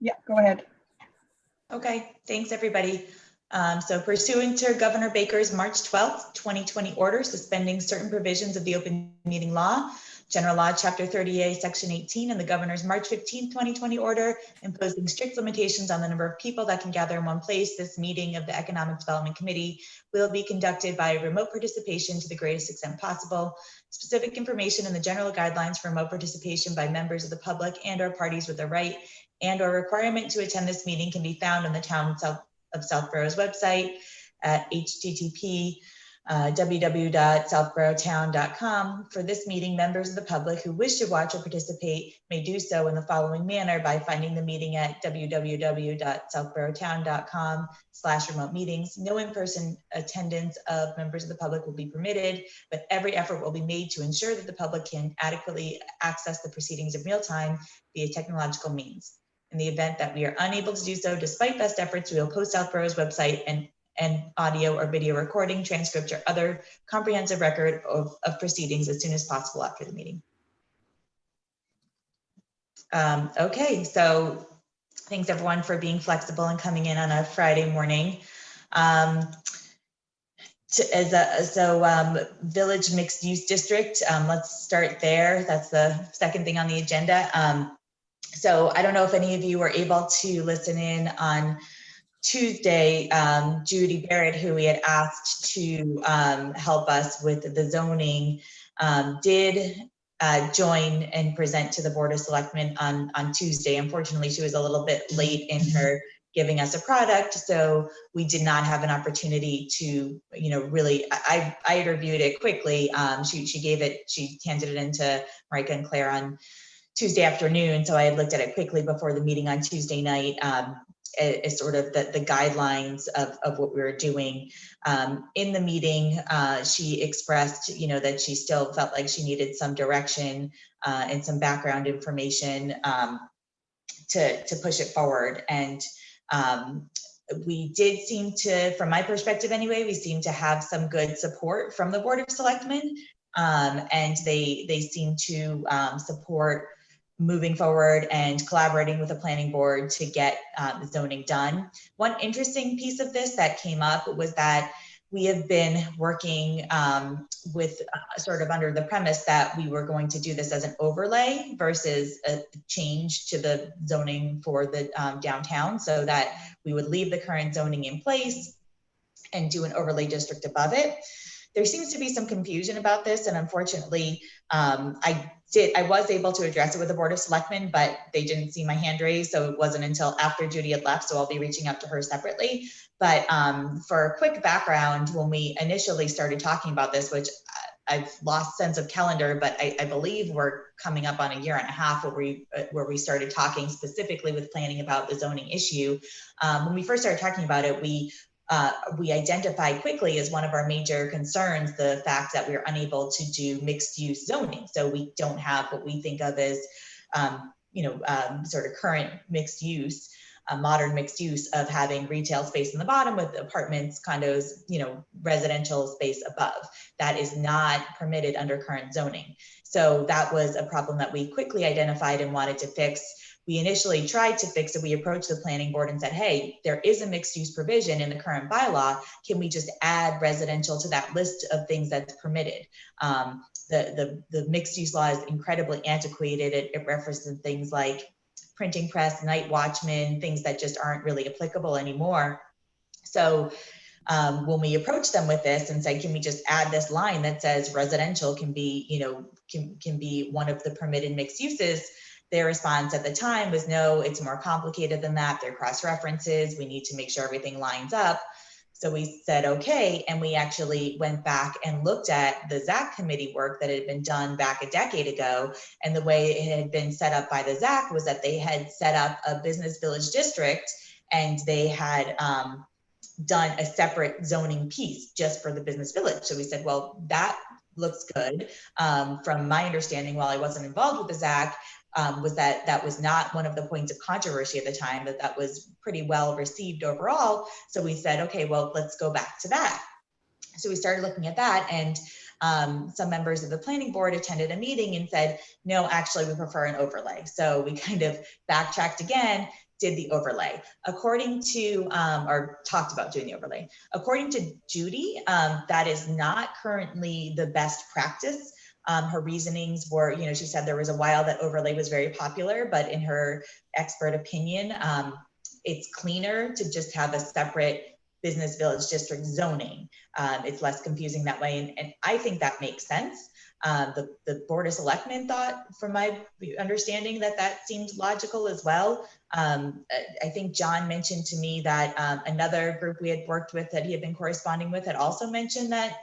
Yeah, go ahead. Okay, thanks everybody. So pursuant to Governor Baker's March 12th, 2020 order suspending certain provisions of the open meeting law, General Law, Chapter 30A, Section 18, and the Governor's March 15th, 2020 order imposing strict limitations on the number of people that can gather in one place, this meeting of the Economic Development Committee will be conducted by remote participation to the greatest extent possible. Specific information and the general guidelines for remote participation by members of the public and/or parties with the right and/or requirement to attend this meeting can be found on the Town of Southborough's website at http www.southboroughtown.com. For this meeting, members of the public who wish to watch or participate may do so in the following manner by finding the meeting at www.southboroughtown.com/remote meetings. No in-person attendance of members of the public will be permitted, but every effort will be made to ensure that the public can adequately access the proceedings in real time via technological means. In the event that we are unable to do so, despite best efforts, we will post Southborough's website and audio or video recording, transcript, or other comprehensive record of proceedings as soon as possible after the meeting. Okay, so thanks everyone for being flexible and coming in on a Friday morning. Village Mixed Use District, let's start there. That's the second thing on the agenda. So I don't know if any of you were able to listen in on Tuesday. Judy Barrett, who we had asked to help us with the zoning, did join and present to the Board of Selectmen on Tuesday. Unfortunately, she was a little bit late in her giving us a product, so we did not have an opportunity to, really, I had reviewed it quickly. She handed it into Marika and Claire on Tuesday afternoon, so I had looked at it quickly before the meeting on Tuesday night as sort of the guidelines of what we were doing. In the meeting, she expressed, that she still felt like she needed some direction and some background information to push it forward. And we did seem to, from my perspective anyway, we seem to have some good support from the Board of Selectmen, and they seem to support moving forward and collaborating with the planning board to get zoning done. One interesting piece of this that came up was that we have been working with sort of under the premise that we were going to do this as an overlay versus a change to the zoning for the downtown, so that we would leave the current zoning in place and do an overlay district above it. There seems to be some confusion about this, and unfortunately, I was able to address it with the Board of Selectmen, but they didn't see my hand raised, so it wasn't until after Judy had left, so I'll be reaching out to her separately. But for a quick background, when we initially started talking about this, which I've lost sense of calendar, but I believe we're coming up on a year and a half where we started talking specifically with planning about the zoning issue. When we first started talking about it, we identified quickly as one of our major concerns the fact that we are unable to do mixed use zoning. So we don't have what we think of as, sort of current mixed use, modern mixed use of having retail space in the bottom with apartments, condos, residential space above. That is not permitted under current zoning. So that was a problem that we quickly identified and wanted to fix. We initially tried to fix it. We approached the planning board and said, hey, there is a mixed use provision in the current bylaw. Can we just add residential to that list of things that's permitted? The mixed use law is incredibly antiquated. It references things like printing press, night watchman, things that just aren't really applicable anymore. So when we approached them with this and said, can we just add this line that says residential can be, can be one of the permitted mixed uses? Their response at the time was, no, it's more complicated than that. They're cross references. We need to make sure everything lines up. So we said, okay. And we actually went back and looked at the ZAC committee work that had been done back a decade ago. And the way it had been set up by the ZAC was that they had set up a business village district, and they had done a separate zoning piece just for the business village. So we said, well, that looks good. From my understanding, while I wasn't involved with the ZAC, was that was not one of the points of controversy at the time, that was pretty well received overall. So we said, okay, well, let's go back to that. So we started looking at that, and some members of the planning board attended a meeting and said, no, actually we prefer an overlay. So we kind of backtracked again, did the overlay. According to, or talked about doing the overlay. According to Judy, that is not currently the best practice. Her reasonings were, she said there was a while that overlay was very popular, but in her expert opinion, it's cleaner to just have a separate business village district zoning. It's less confusing that way. And I think that makes sense. The Board of Selectmen thought, from my understanding, that seemed logical as well. I think John mentioned to me that another group we had worked with that he had been corresponding with had also mentioned that,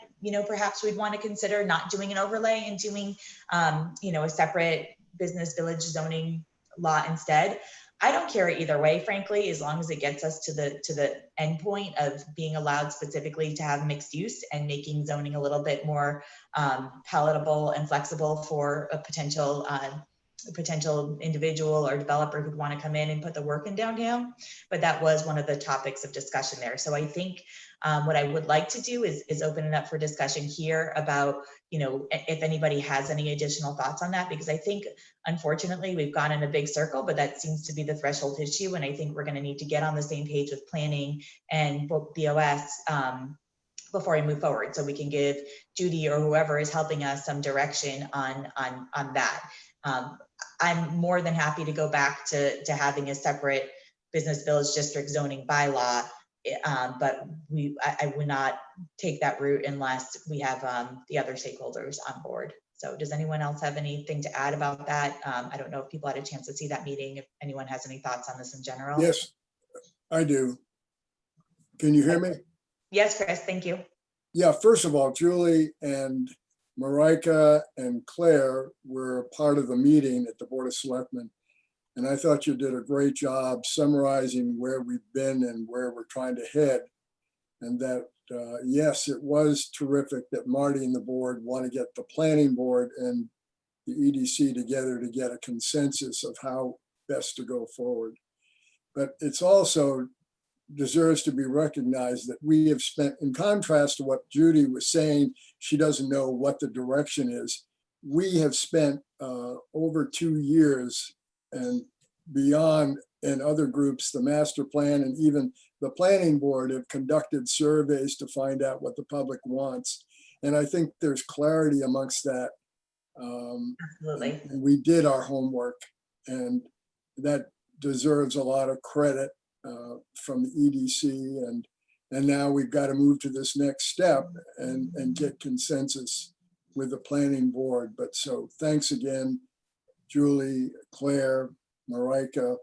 perhaps we'd want to consider not doing an overlay and doing, a separate business village zoning law instead. I don't care either way, frankly, as long as it gets us to the end point of being allowed specifically to have mixed use and making zoning a little bit more palatable and flexible for a potential individual or developer who'd want to come in and put the work in downtown. But that was one of the topics of discussion there. So I think what I would like to do is open it up for discussion here about, if anybody has any additional thoughts on that, because I think, unfortunately, we've gone in a big circle, but that seems to be the threshold issue. And I think we're going to need to get on the same page with planning and BOS before we move forward, so we can give Judy or whoever is helping us some direction on that. I'm more than happy to go back to having a separate business village district zoning bylaw, but I would not take that route unless we have the other stakeholders on board. So does anyone else have anything to add about that? I don't know if people had a chance to see that meeting, if anyone has any thoughts on this in general. Yes, I do. Can you hear me? Yes, Chris, thank you. Yeah, first of all, Julie and Marika and Claire were part of the meeting at the Board of Selectmen. And I thought you did a great job summarizing where we've been and where we're trying to head. And that, yes, it was terrific that Marty and the board want to get the planning board and the EDC together to get a consensus of how best to go forward. But it's also deserves to be recognized that we have spent, in contrast to what Judy was saying, she doesn't know what the direction is. We have spent over 2 years and beyond, in other groups, the master plan and even the planning board have conducted surveys to find out what the public wants. And I think there's clarity amongst that. Absolutely. And we did our homework, and that deserves a lot of credit from the EDC, and now we've got to move to this next step and get consensus with the planning board. But so thanks again, Julie, Claire, Marika.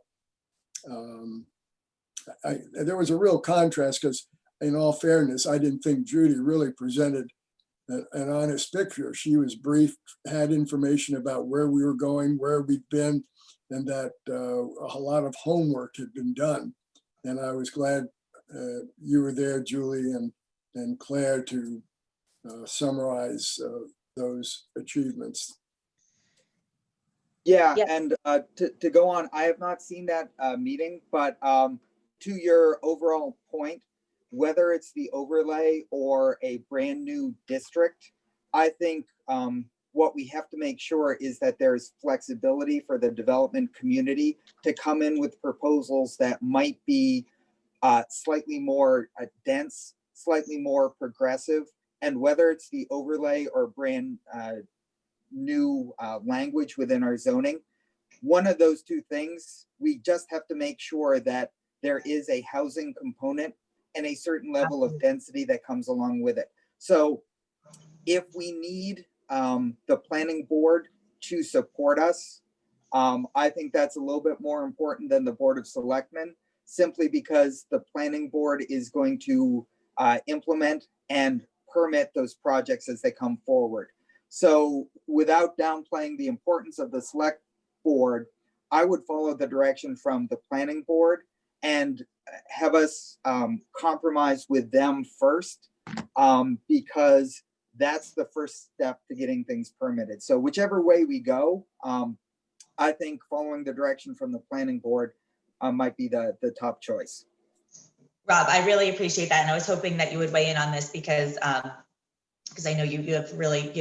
There was a real contrast because, in all fairness, I didn't think Judy really presented an honest picture. She was brief, had information about where we were going, where we've been, and that a lot of homework had been done. And I was glad you were there, Julie and Claire, to summarize those achievements. Yeah, Yes. and to go on, I have not seen that meeting, but to your overall point, whether it's the overlay or a brand new district, I think what we have to make sure is that there's flexibility for the development community to come in with proposals that might be slightly more dense, slightly more progressive, and whether it's the overlay or brand new language within our zoning, one of those two things, we just have to make sure that there is a housing component and a certain level of density that comes along with it. So if we need the planning board to support us, I think that's a little bit more important than the Board of Selectmen, simply because the planning board is going to implement and permit those projects as they come forward. So without downplaying the importance of the select board, I would follow the direction from the planning board and have us compromise with them first, because that's the first step to getting things permitted. So whichever way we go, I think following the direction from the planning board might be the top choice. Rob, I really appreciate that. And I was hoping that you would weigh in on this because because I know you have really,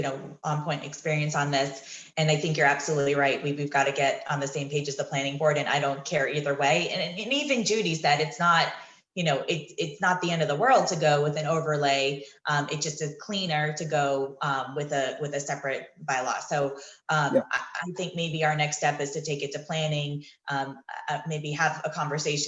on point experience on this. And I think you're absolutely right. We've got to get on the same page as the planning board, and I don't care either way. And even Judy said it's not, it's not the end of the world to go with an overlay. It just is cleaner to go with a separate bylaw. So Yeah. I think maybe our next step is to take it to planning, maybe have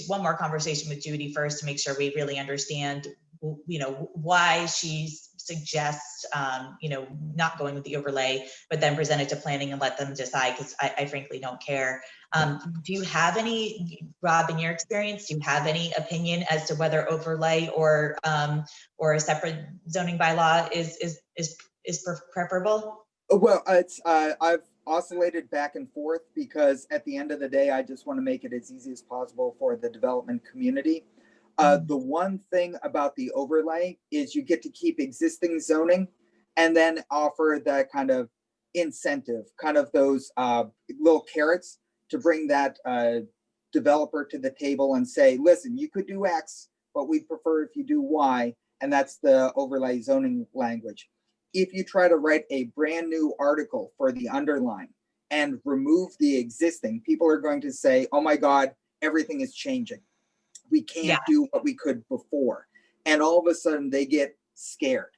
one more conversation with Judy first to make sure we really understand, why she suggests, not going with the overlay, but then present it to planning and let them decide, because I frankly don't care. Do you have any, Rob, in your experience, do you have any opinion as to whether overlay or a separate zoning bylaw is preferable? Well, it's I've oscillated back and forth because at the end of the day, I just want to make it as easy as possible for the development community. The one thing about the overlay is you get to keep existing zoning and then offer that kind of incentive, kind of those little carrots to bring that developer to the table and say, listen, you could do X, but we prefer if you do Y. And that's the overlay zoning language. If you try to write a brand new article for the underline and remove the existing, people are going to say, oh my God, everything is changing. We can't do what we could before. And all of a sudden they get scared.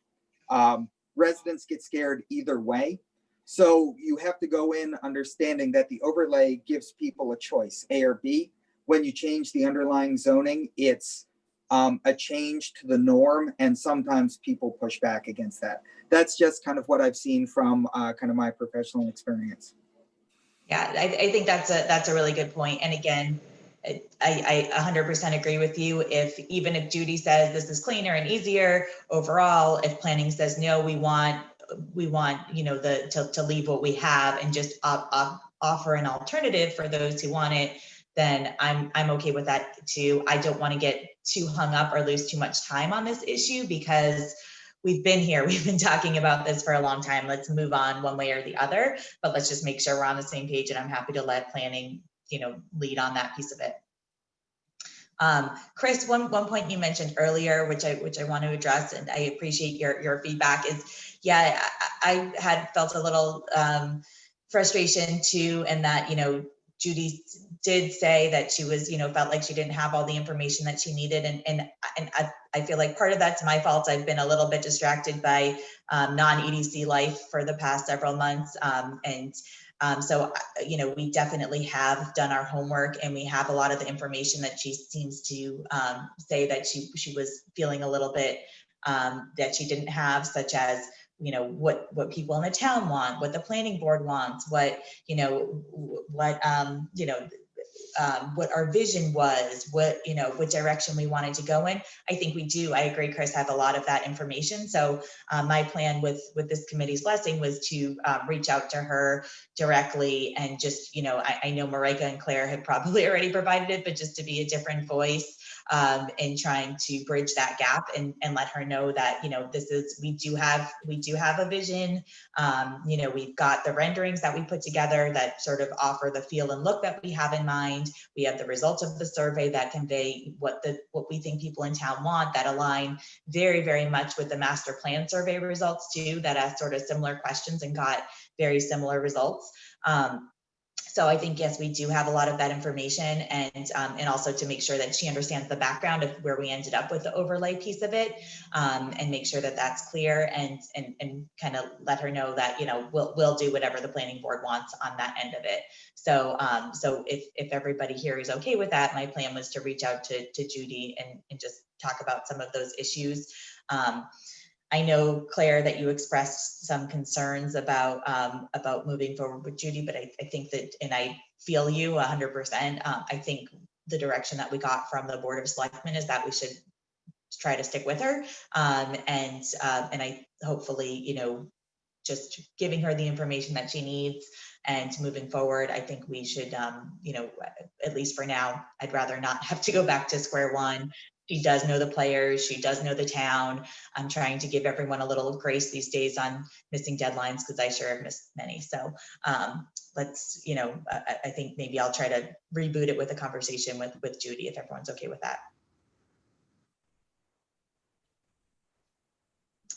Residents get scared either way. So you have to go in understanding that the overlay gives people a choice, A or B. When you change the underlying zoning, it's a change to the norm. And sometimes people push back against that. That's just kind of what I've seen from kind of my professional experience. Yeah, I think that's a really good point. And again, I 100% agree with you. Even if Judy says this is cleaner and easier overall, if planning says no, we want to leave what we have and just offer an alternative for those who want it, then I'm okay with that too. I don't want to get too hung up or lose too much time on this issue, because we've been talking about this for a long time. Let's move on one way or the other, but let's just make sure we're on the same page, and I'm happy to let planning, lead on that piece of it. Chris, one point you mentioned earlier, which I want to address, and I appreciate your feedback, is, I had felt a little frustration too, and that, Judy did say that she was, felt like she didn't have all the information that she needed. And I feel like part of that's my fault. I've been a little bit distracted by non-EDC life for the past several months. So, we definitely have done our homework, and we have a lot of the information that she seems to say that she was feeling a little bit that she didn't have, such as, what people in the town want, what the planning board wants, what our vision was, what direction we wanted to go in. I think we do. I agree, Chris, have a lot of that information. So my plan with this committee's blessing was to reach out to her directly and just, I know Marika and Claire had probably already provided it, but just to be a different voice in trying to bridge that gap and let her know that, we do have a vision. We've got the renderings that we put together that sort of offer the feel and look that we have in mind. We have the results of the survey that convey what we think people in town want, that align very, very much with the master plan survey results too, that asked sort of similar questions and got very similar results. So I think, yes, we do have a lot of that information, and also to make sure that she understands the background of where we ended up with the overlay piece of it, and make sure that that's clear, and kind of let her know that, we'll do whatever the planning board wants on that end of it. So if everybody here is okay with that, my plan was to reach out to Judy and just talk about some of those issues. I know, Claire, that you expressed some concerns about moving forward with Judy, but I think that, and I feel you 100%. I think the direction that we got from the Board of Selectmen is that we should try to stick with her, and I hopefully, just giving her the information that she needs and moving forward. I think we should, at least for now, I'd rather not have to go back to square one. She does know the players. She does know the town. I'm trying to give everyone a little grace these days on missing deadlines, because I sure have missed many. So let's, I think maybe I'll try to reboot it with a conversation with Judy, if everyone's okay with that.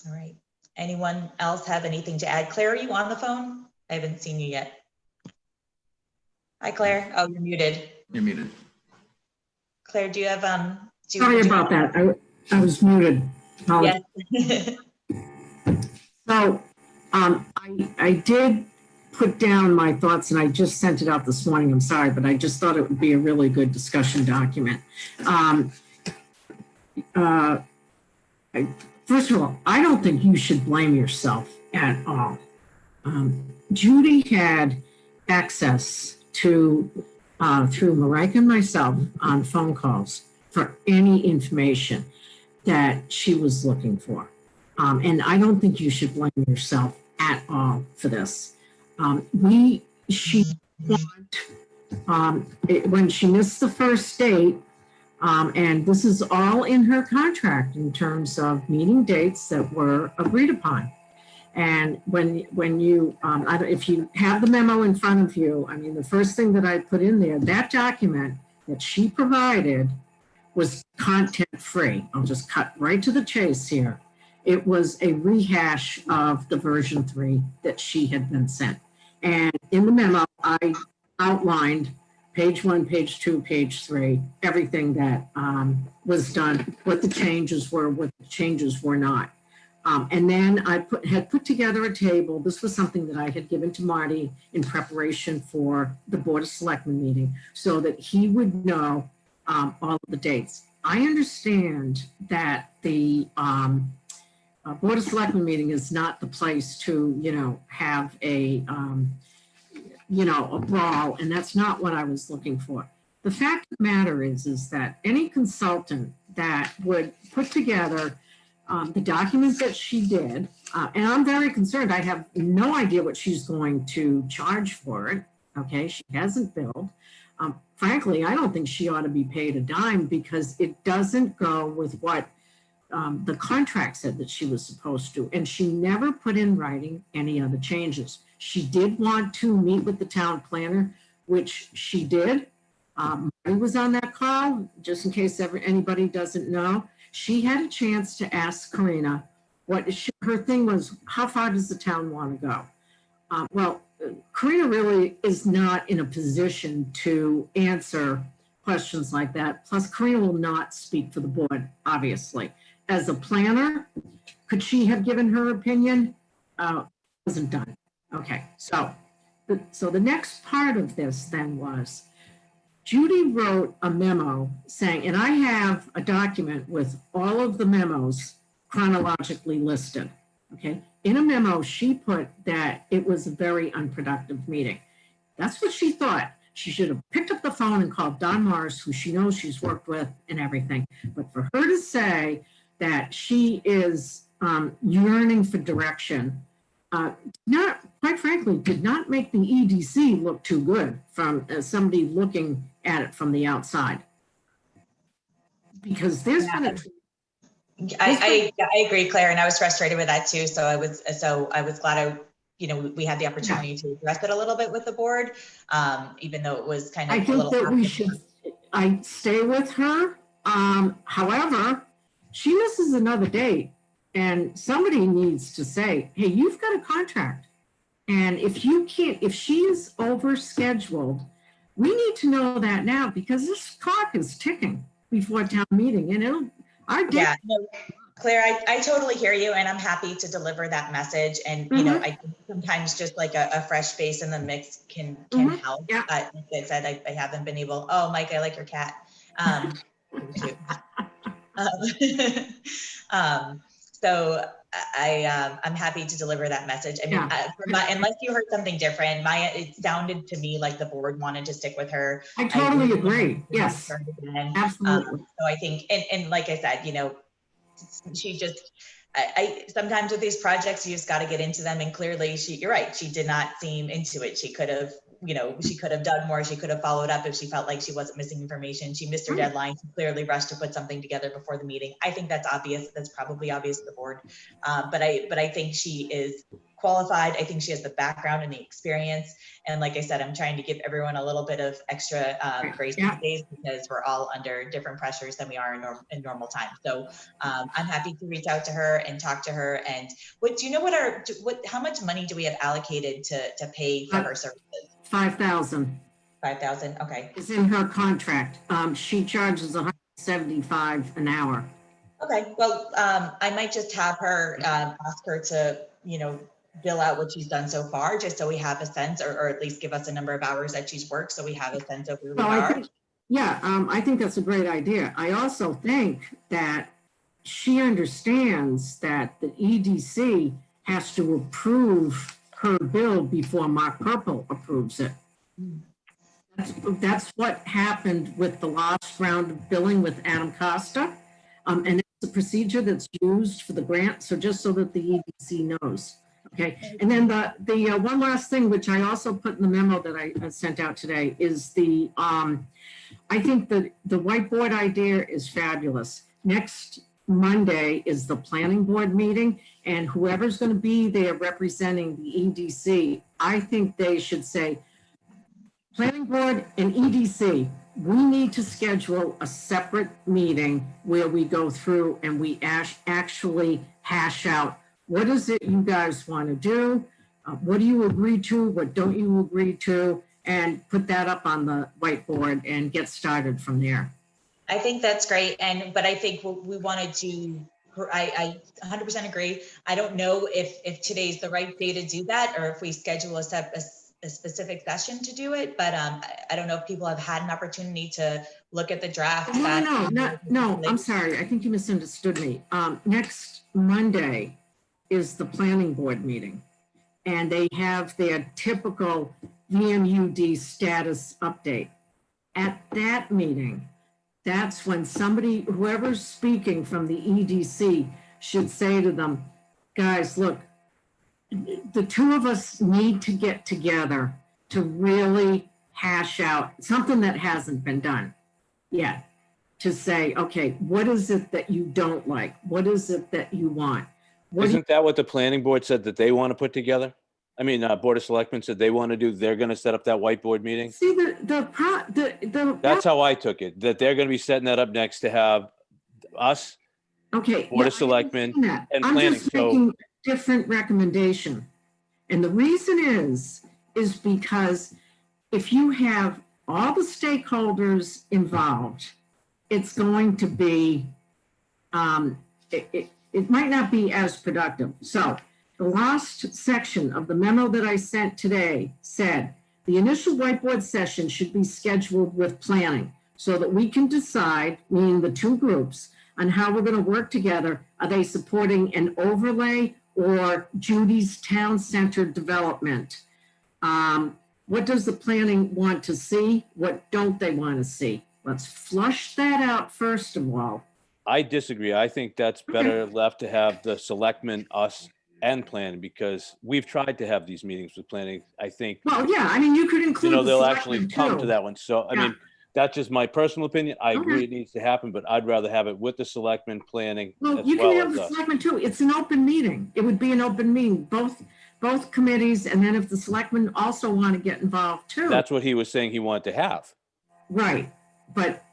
All right. Anyone else have anything to add? Claire, are you on the phone? I haven't seen you yet. Hi, Claire. Oh, you're muted. You're muted. Claire, do you have Sorry about that. I was muted. Apologies. Yes. So I did put down my thoughts and I just sent it out this morning. I'm sorry, but I just thought it would be a really good discussion document. First of all, I don't think you should blame yourself at all. Judy had access to, through Marika and myself on phone calls for any information that she was looking for. And I don't think you should blame yourself at all for this. When she missed the first date, and this is all in her contract in terms of meeting dates that were agreed upon. And when you, if you have the memo in front of you, I mean, the first thing that I put in there, that document that she provided was content free. I'll just cut right to the chase here. It was a rehash of the version 3 that she had been sent. And in the memo, I outlined page 1, page 2, page 3, everything that was done, what the changes were, what the changes were not. And then I had put together a table. This was something that I had given to Marty in preparation for the Board of Selectmen meeting so that he would know all of the dates. I understand that the Board of Selectmen meeting is not the place to, have a brawl, and that's not what I was looking for. The fact of the matter is that any consultant that would put together the documents that she did, and I'm very concerned, I have no idea what she's going to charge for it, okay? She hasn't billed. Frankly, I don't think she ought to be paid a dime because it doesn't go with what the contract said that she was supposed to, and she never put in writing any other changes. She did want to meet with the town planner, which she did. I was on that call, just in case anybody doesn't know. She had a chance to ask Karina her thing was, how far does the town want to go? Well, Karina really is not in a position to answer questions like that. Plus, Karina will not speak for the board, obviously. As a planner, could she have given her opinion? Wasn't done. Okay, so the next part of this then was, Judy wrote a memo saying, and I have a document with all of the memos chronologically listed, okay? In a memo, she put that it was a very unproductive meeting. That's what she thought. She should have picked up the phone and called Don Morris, who she knows she's worked with and everything. But for her to say that she is yearning for direction, quite frankly, did not make the EDC look too good from somebody looking at it from the outside. Because there's been I agree, Claire, and I was frustrated with that too. So I was glad we had the opportunity to address it a little bit with the board, even though it was kind of I think that we should stay with her. However, she misses another date. And somebody needs to say, hey, you've got a contract. And if she is overscheduled, we need to know that now because this clock is ticking before town meeting. And yeah, no, Claire, I totally hear you. And I'm happy to deliver that message. And, I think sometimes just like a fresh face in the mix can help. Yeah. Like I said, I haven't been able, oh, Mike, I like your cat. So I'm happy to deliver that message. I mean, unless you heard something different, it sounded to me like the board wanted to stick with her. I totally agree. Yes, absolutely. So I think, and like I said, she just, sometimes with these projects, you just got to get into them. And clearly you're right. She did not seem into it. She could have, she could have done more. She could have followed up if she felt like she wasn't missing information. She missed her deadline. She clearly rushed to put something together before the meeting. I think that's obvious. That's probably obvious to the board. But I think she is qualified. I think she has the background and the experience. And like I said, I'm trying to give everyone a little bit of extra grace these days because we're all under different pressures than we are in normal time. So I'm happy to reach out to her and talk to her. And do you know how much money do we have allocated to pay for her services? $5,000. 5,000. Okay. It's in her contract. She charges $175 an hour. Okay. Well, I might just have her ask her to, bill out what she's done so far, just so we have a sense, or at least give us a number of hours that she's worked, so we have a sense of where we are. I think that's a great idea. I also think that she understands that the EDC has to approve her bill before Mark Purple approves it. That's what happened with the last round of billing with Adam Costa. And it's a procedure that's used for the grant. So just so that the EDC knows. Okay. And then the one last thing, which I also put in the memo that I sent out today, is I think the whiteboard idea is fabulous. Next Monday is the planning board meeting, and whoever's going to be there representing the EDC, I think they should say, planning board and EDC, we need to schedule a separate meeting where we go through and we actually hash out what is it you guys want to do, what do you agree to, what don't you agree to, and put that up on the whiteboard and get started from there. I think that's great. But I think what we wanted to, I 100% agree. I don't know if today's the right day to do that, or if we schedule a specific session to do it, but I don't know if people have had an opportunity to look at the draft. No, I'm sorry. I think you misunderstood me. Next Monday is the planning board meeting, and they have their typical VMUD status update. At that meeting, that's when whoever's speaking from the EDC should say to them, guys, look, the two of us need to get together to really hash out something that hasn't been done yet, to say, okay, what is it that you don't like? What is it that you want? Isn't that what the planning board said that they want to put together? I mean, Board of Selectmen said they want to do, they're going to set up that whiteboard meeting. See, That's how I took it, that they're going to be setting that up next to have us, okay, Board of Selectmen and I'm planning. just making different recommendation. And the reason is because if you have all the stakeholders involved, it's going to be, it might not be as productive. So the last section of the memo that I sent today said, the initial whiteboard session should be scheduled with planning so that we can decide, meaning the two groups, on how we're going to work together. Are they supporting an overlay or Judy's town-centered development? What does the planning want to see? What don't they want to see? Let's flush that out first of all. I disagree. I think that's better left to have the selectmen, us, and planning, because we've tried to have these meetings with planning. I think, well, yeah, I mean, you could include the they'll actually come to that one. So, I Yeah. mean, that's just my personal opinion. I Okay. agree it needs to happen, but I'd rather have it with the selectmen, planning, Well, as you well can have as the us. selectmen too. It's an open meeting. It would be an open meeting, both committees, and then if the selectmen also want to get involved too. That's what he was saying he wanted to have. Right, but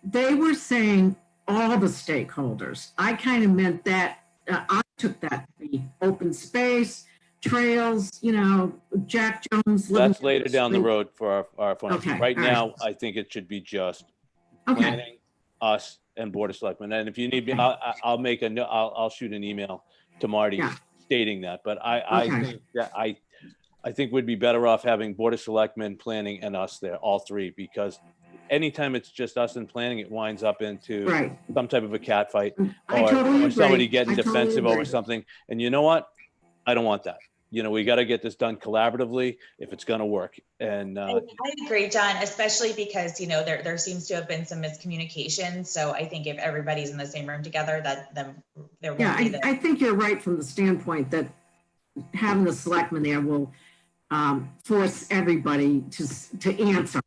they were saying all the stakeholders. I kind of meant that, I took that to be open space, trails, Jack Jones. That's later down the road for our fund. Okay, Right all now, I think it should be just Okay, planning, us, and Board of Selectmen. And if you need me, Okay. I'll shoot an email to Marty Yeah. stating that. But I Okay. think that I think we'd be better off having Board of Selectmen, planning, and us there, all three, because anytime it's just us and planning, it winds up into right. some type of a cat fight I totally or somebody agree. getting I totally defensive over agree. something. And you know what? I don't want that. We got to get this done collaboratively if it's going to work. And I agree, John, especially because, there seems to have been some miscommunication. So I think if everybody's in the same room together, then there Yeah, won't be I think you're right from the standpoint that having the selectmen there will force everybody to answer,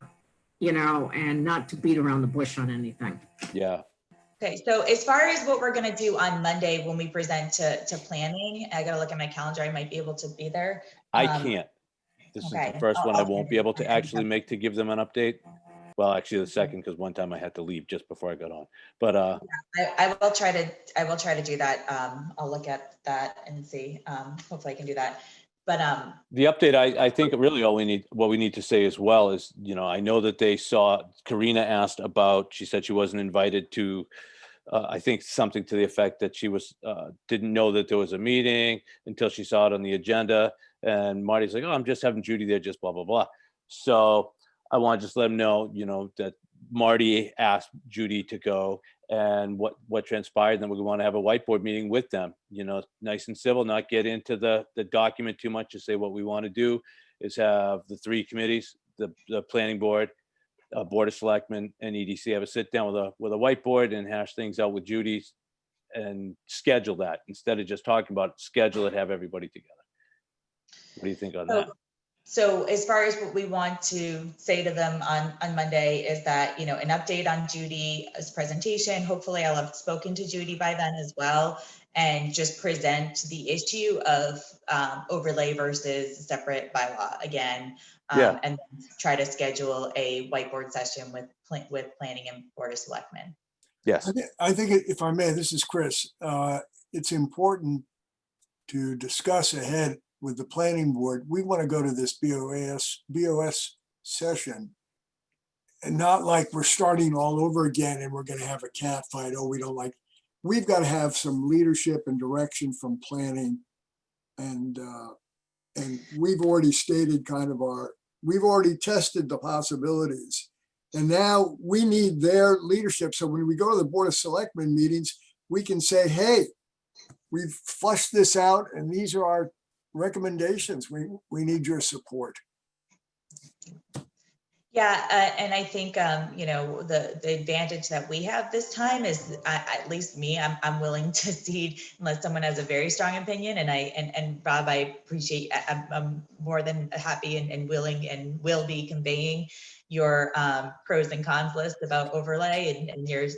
and not to beat around the bush on anything. yeah. Okay, so as far as what we're gonna do on Monday when we present to planning, I gotta look at my calendar, I might be able to be there. I Um, can't. This is okay, the first one I I'll won't send be you- able to I'll send you actually make to give them an update. Well, actually the second, because one time I had to leave just before I got on. But I will try to do that. I'll look at that and see. Hopefully I can do that. But the update, I think really what we need to say as well is, I know that they saw, Karina asked about, she said she wasn't invited to, I think something to the effect that she didn't know that there was a meeting until she saw it on the agenda. And Marty's like, oh, I'm just having Judy there, just blah, blah, blah. So I want to just let them know, that Marty asked Judy to go, and what transpired. Then we want to have a whiteboard meeting with them, nice and civil, not get into the document too much. Just say what we want to do is have the three committees, the planning board, board of selectmen, and EDC have a sit down with a whiteboard and hash things out with Judy and schedule that instead of just talking about it, schedule it, have everybody together. What do you think on that? So as far as what we want to say to them on Monday is that, an update on Judy's presentation. Hopefully I'll have spoken to Judy by then as well, and just present the issue of overlay versus separate bylaw again. Yeah. And try to schedule a whiteboard session with planning and board of selectmen. Yes. I think if I may, this is Chris. It's important to discuss ahead with the planning board. We want to go to this BOS session and not like we're starting all over again and we're going to have a cat fight. Oh, we don't like. We've got to have some leadership and direction from planning, and we've already stated we've already tested the possibilities, and now we need their leadership. So when we go to the Board of Selectmen meetings, we can say, hey, we've flushed this out and these are our recommendations. We need your support. Yeah, and I think the advantage that we have this time is, at least me, I'm willing to cede unless someone has a very strong opinion. And Rob, I appreciate. I'm more than happy and willing and will be conveying your pros and cons list about overlay and your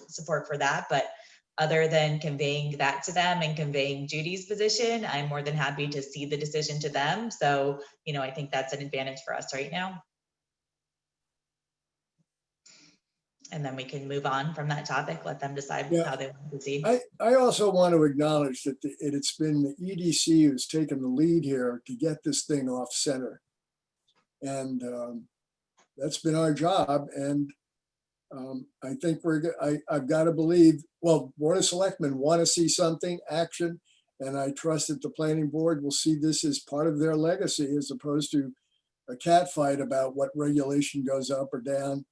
support for that. But other than conveying that to them and conveying Judy's position, I'm more than happy to cede the decision to them. So I think that's an advantage for us right now. And then we can move on from that topic, let them decide how they want to proceed. I also want to acknowledge that it's been the EDC who's taken the lead here to get this thing off center. And that's been our job. And I think I've got to believe, well, Board of Selectmen want to see something, action, and I trust that the planning board will see this as part of their legacy as opposed to a cat fight about what regulation goes up or down.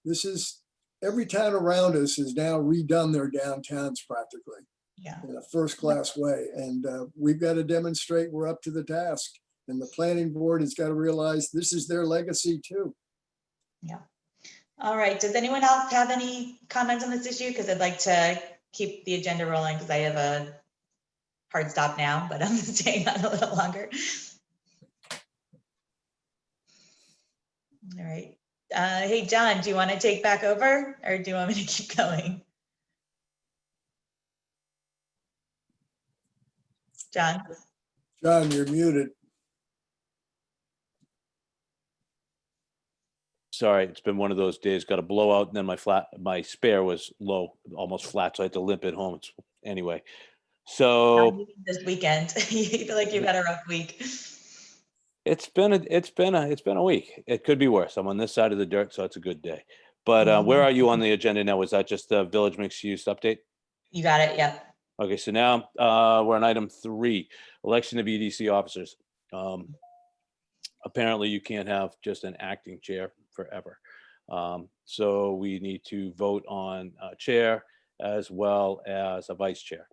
This is, every town around us has now redone their downtowns practically in a first-class way. And we've got to demonstrate we're up to the task. And the planning board has got to realize this is their legacy too. Yeah. All right. Does anyone else have any comments on this issue? Because I'd like to keep the agenda rolling because I have a hard stop now, but I'm staying on a little longer. All right. Hey, John, do you want to take back over or do you want me to keep going? John, John, you're muted. Sorry, it's been one of those days. Got a blowout, and then my spare was low, almost flat, so I had to limp it home. Anyway, so this weekend, you feel like you've had a rough week. it's been a week. It could be worse. I'm on this side of the dirt, so it's a good day. But where are you on the agenda now? Was that just the village mixed use update? You got it. Yep. Okay, so now we're on item 3, election of EDC officers. Apparently, you can't have just an acting chair forever. So we need to vote on a chair as well as a vice chair.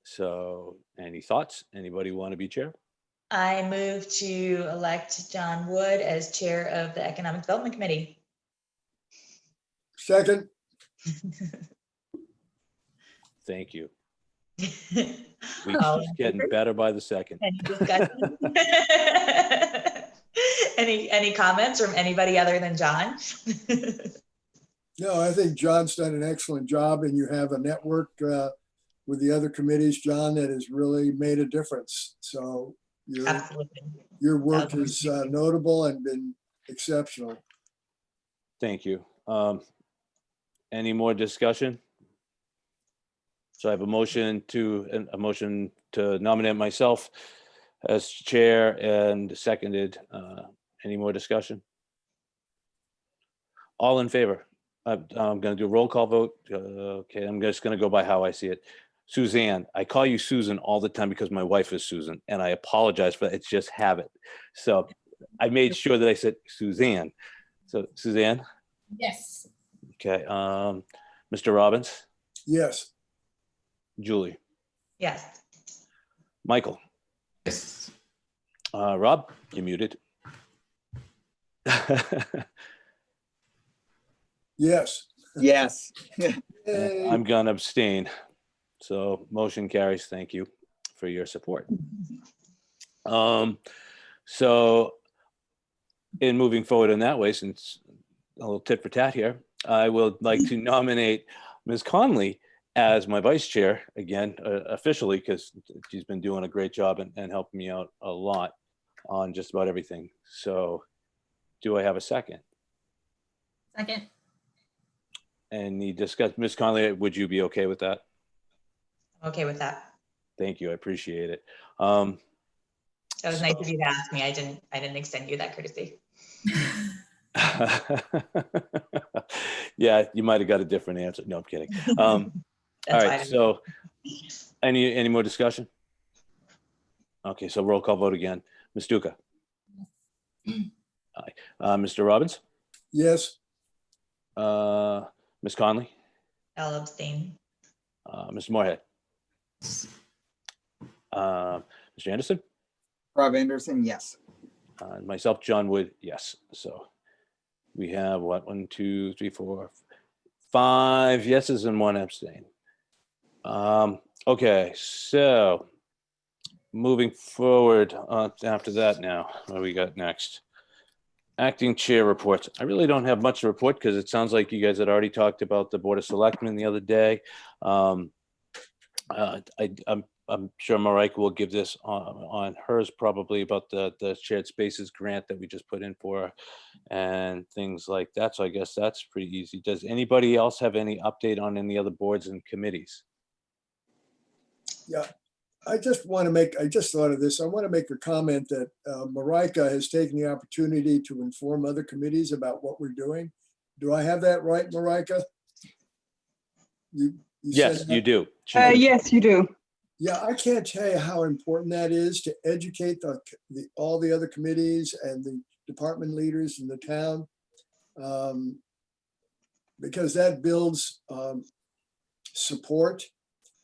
So any thoughts? Anybody want to be chair? I move to elect John Wood as chair of the Economic Development Committee. Second. Thank you. We keep getting better by the second. Any discussion? Any comments from anybody other than John? No, I think John's done an excellent job, and you have a network with the other committees, John, that has really made a difference. So Absolutely. your work That was is amazing. notable and been exceptional. Thank you. Any more discussion? So I have a motion to nominate myself as chair and seconded. Any more discussion? All in favor? I'm going to do a roll call vote. Okay, I'm just going to go by how I see it. Suzanne, I call you Susan all the time because my wife is Susan, and I apologize for that. It's just habit. So I made sure that I said Suzanne. So Suzanne? Yes. Okay. Mr. Robbins? Yes. Julie? Yes. Michael? Yes. Rob, you're muted. Yes. Yes. Yay. I'm gonna abstain. So motion carries. Thank you for your support. So in moving forward in that way, since a little tit for tat here, I would like to nominate Ms. Conley as my vice chair again, officially, because she's been doing a great job and helping me out a lot on just about everything. So do I have a second? Second. Any discuss, Ms. Conley, would you be okay with that? I'm okay with that. Thank you. I appreciate it. That was nice of you to ask me. I didn't extend you that courtesy. Yeah, you might have got a different answer. No, I'm kidding. All That's right. fine. So any more discussion? Okay, so roll call vote again. Ms. Duca? Aye. Mr. Robbins? Yes. Ms. Conley? I'll abstain. Mr. Moorhead? Mr. Anderson? Rob Anderson, yes. And myself, John Wood, yes. So we have what, 1, 2, 3, 4, 5 yeses and 1 abstain. Okay, so moving forward after that now, what do we got next? Acting chair reports. I really don't have much to report because it sounds like you guys had already talked about the Board of Selectmen the other day. I'm sure Marika will give this on hers probably about the shared spaces grant that we just put in for and things like that. So I guess that's pretty easy. Does anybody else have any update on any other boards and committees? Yeah. I just thought of this. I want to make a comment that Marika has taken the opportunity to inform other committees about what we're doing. Do I have that right, Marika? You Yes, said you that? do. Yes, you do. Yeah, I can't tell you how important that is to educate all the other committees and the department leaders in the town, because that builds support.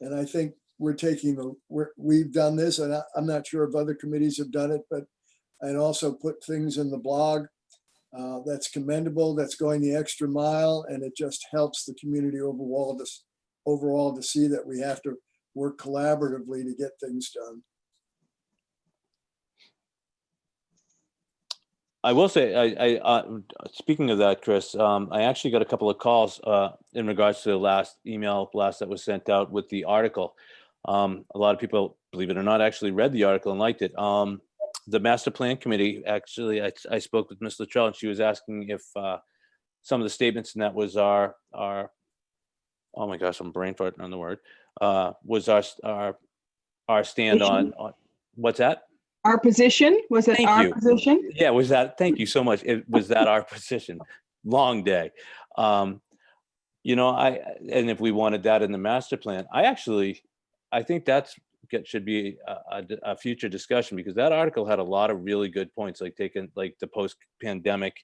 And I think we've done this, and I'm not sure if other committees have done it, and also put things in the blog that's commendable, that's going the extra mile, and it just helps the community overall to see that we have to work collaboratively to get things done. I will say, I speaking of that, Chris, I actually got a couple of calls in regards to the last email blast that was sent out with the article. A lot of people, believe it or not, actually read the article and liked it. The master plan committee, actually, I spoke with Ms. Luttrell and she was asking if some of the statements, and that was our oh my gosh, I'm brain farting on the word, was our stand on what's that? Our position, was it Thank our you. position? Yeah, was that, thank you so much. Was that our position? Long day. And if we wanted that in the master plan, I think should be a future discussion, because that article had a lot of really good points, like the post-pandemic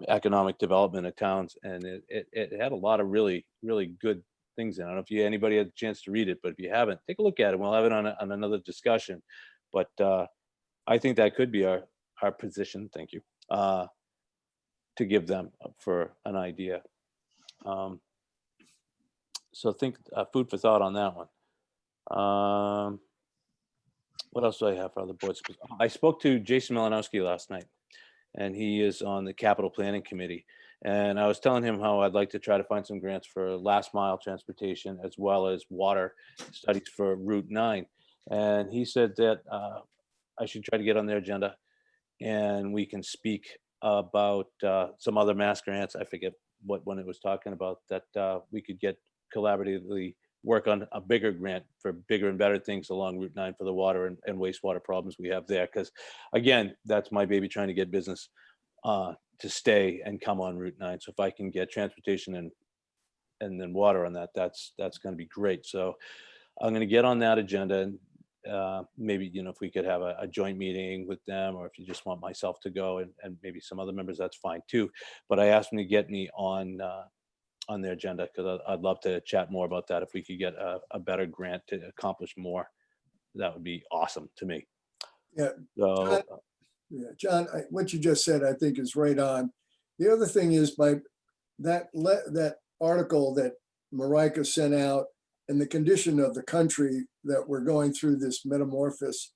economic development of towns. And it had a lot of really, really good things in it. I don't know if anybody had a chance to read it, but if you haven't, take a look at it. We'll have it on another discussion. But I think that could be our position. Thank you. To give them for an idea. So think food for thought on that one. What else do I have for other boards? I spoke to Jason Malinowski last night, and he is on the capital planning committee. And I was telling him how I'd like to try to find some grants for last mile transportation as well as water studies for Route 9. And he said that I should try to get on their agenda and we can speak about some other mass grants. I forget what one it was talking about, that we could get collaboratively work on a bigger grant for bigger and better things along Route 9 for the water and wastewater problems we have there. Because again, that's my baby, trying to get business to stay and come on Route 9. So if I can get transportation and then water on that, that's going to be great. So I'm going to get on that agenda, and maybe, you know, if we could have a joint meeting with them, or if you just want myself to go and maybe some other members, that's fine too. But I asked them to get me on their agenda because I'd love to chat more about that. If we could get a better grant to accomplish more, that would be awesome to me. Yeah. So Yeah, John, what you just said, I think is right on. The other thing is by that article that Marika sent out and the condition of the country that we're going through this metamorphosis,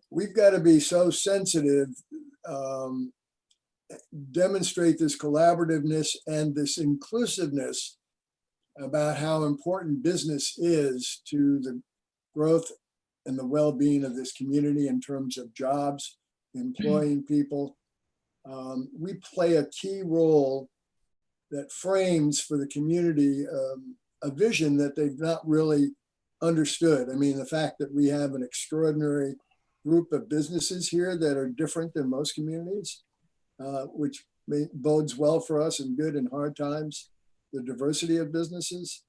we've got to be so sensitive, demonstrate this collaborativeness and this inclusiveness about how important business is to the growth and the well-being of this community in terms of jobs, employing people. We play a key role that frames for the community a vision that they've not really understood. I mean, the fact that we have an extraordinary group of businesses here that are different than most communities, which bodes well for us in good and hard times, the diversity of businesses.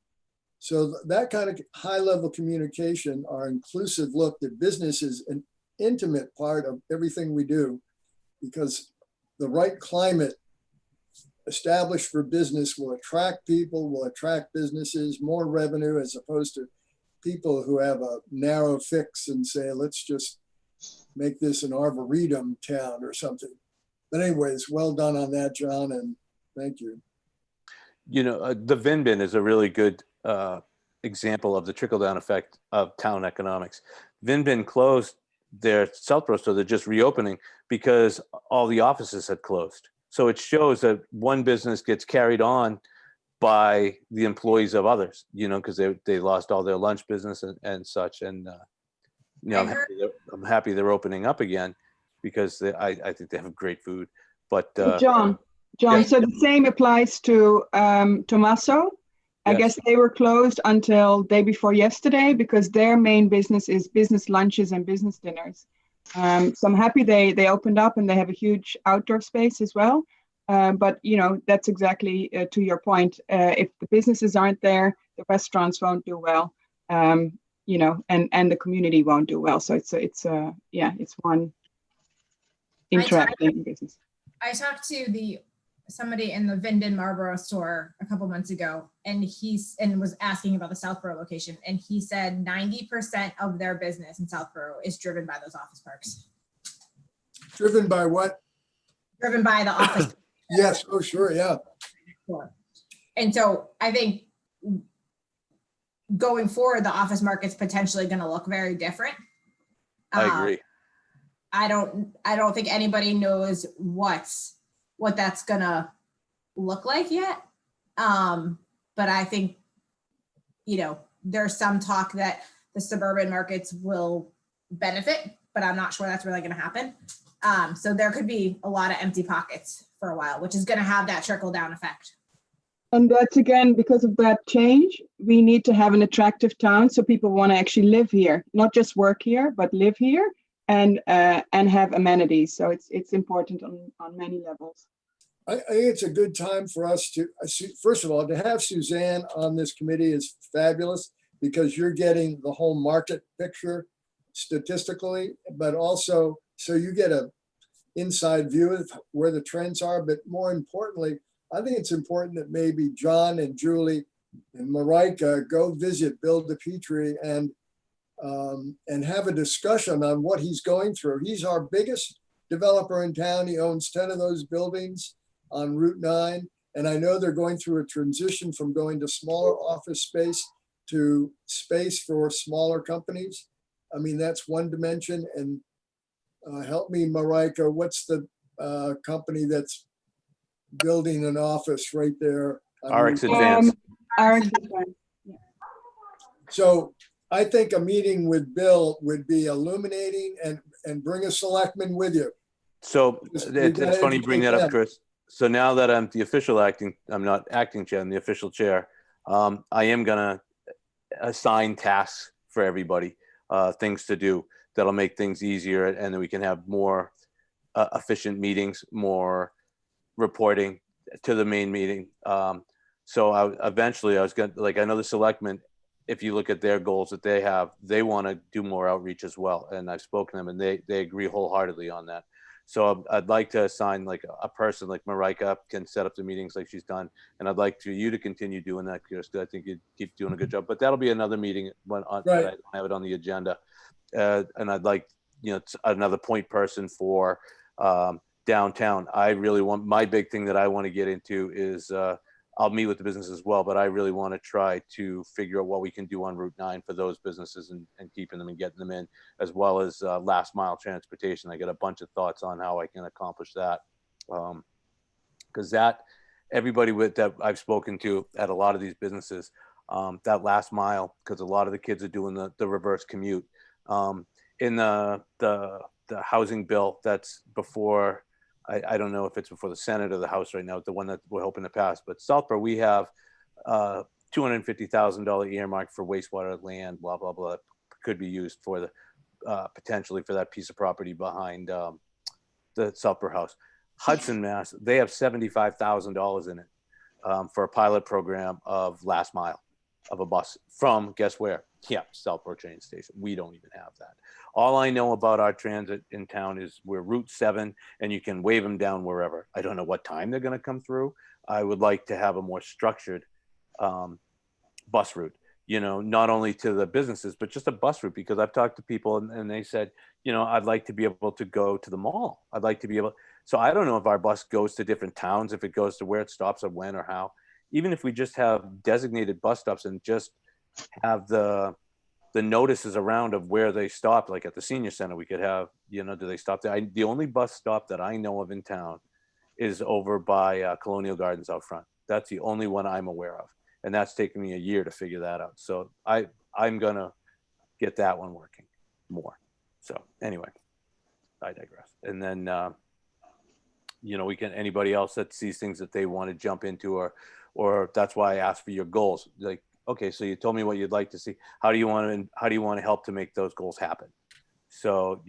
So that kind of high-level communication, our inclusive look that business is an intimate part of everything we do, because the right climate established for business will attract people, will attract businesses, more revenue, as opposed to people who have a narrow fix and say, let's just make this an arboretum town or something. But anyways, well done on that, John, and thank you. you know, the Vin Bin is a really good example of the trickle-down effect of town economics. Vin Bin closed their Southborough store, they're just reopening because all the offices had closed. So it shows that one business gets carried on by the employees of others, you know, because they lost all their lunch business and such. And you know, I'm happy they're opening up again because I think they have great food. But John, yeah. so the same applies to Tommaso. I guess they were closed until day before yesterday because their main business is business lunches and business dinners. So I'm happy they opened up and they have a huge outdoor space as well. But you know, that's exactly to your point. If the businesses aren't there, the restaurants won't do well. You know, and the community won't do well. So it's one interacting business. I talked to somebody in the Vindon Marlboro store a couple months ago, and was asking about the Southborough location, and he said 90% of their business in Southborough is driven by those office parks. Driven by what? Driven by the office. Yes. Oh, sure. Yeah. And so I think going forward, the office market's potentially going to look very different. I agree. I don't think anybody knows what that's gonna look like yet. But I think, you know, there's some talk that the suburban markets will benefit, but I'm not sure that's really gonna happen. So there could be a lot of empty pockets for a while, which is gonna have that trickle down effect. And that's again, because of that change, we need to have an attractive town so people want to actually live here, not just work here, but live here and have amenities. So it's important on many levels. I think it's a good time for us to, first of all, to have Suzanne on this committee is fabulous because you're getting the whole market picture statistically, but also so you get a inside view of where the trends are. But more importantly, I think it's important that maybe John and Julie and Marika go visit Bill DePietri and have a discussion on what he's going through. He's our biggest developer in town. He owns 10 of those buildings on Route 9. And I know they're going through a transition from going to smaller office space to space for smaller companies. I mean, that's one dimension. And help me, Marika, what's the company that's building an office right there. on RX Route Advance. RX Advance. So I think a meeting with Bill would be illuminating and bring a selectman with you. So Just- we gotta it's funny you bring that educate up, them. Chris. So now that I'm the official I'm not acting chair, I'm the official chair. I am gonna assign tasks for everybody, things to do that'll make things easier, and then we can have more efficient meetings, more reporting to the main meeting. So eventually I was gonna, like, I know the selectmen, if you look at their goals that they have, they want to do more outreach as well. And I've spoken to them and they agree wholeheartedly on that. So I'd like to assign like a person like Marika can set up the meetings like she's done. And I'd like you to continue doing that, Chris, because I think you keep doing a good job. But that'll be another meeting when Right. that I don't have it on the agenda. And I'd like, another point person for downtown. I really want, my big thing that I want to get into is I'll meet with the business as well, but I really want to try to figure out what we can do on Route 9 for those businesses and keeping them and getting them in, as well as last mile transportation. I got a bunch of thoughts on how I can accomplish that. Because everybody that I've spoken to at a lot of these businesses, that last mile, because a lot of the kids are doing the reverse commute. In the housing bill that's before, I don't know if it's before the Senate or the House right now, the one that we're hoping to pass, but Southborough, we have $250,000 earmark for wastewater land, blah, blah, blah, could be used for the potentially for that piece of property behind the Southborough House. Hudson, Mass, they have $75,000 in it for a pilot program of last mile of a bus from, guess where? Yeah, Southborough train station. We don't even have that. All I know about our transit in town is we're Route 7 and you can wave them down wherever. I don't know what time they're going to come through. I would like to have a more structured bus route, not only to the businesses, but just a bus route, because I've talked to people and they said, I'd like to be able to go to the mall. I'd like to be able. So I don't know if our bus goes to different towns, if it goes to where it stops or when or how. Even if we just have designated bus stops and just have the notices around of where they stop, like at the senior center, we could have, do they stop there? The only bus stop that I know of in town is over by Colonial Gardens out front. That's the only one I'm aware of. And that's taken me a year to figure that out. So I'm going to get that one working more. So anyway, I digress. And then, we can, anybody else that sees things that they want to jump into, or that's why I asked for your goals. Like, okay, so you told me what you'd like to see. How do you want to help to make those goals happen? So,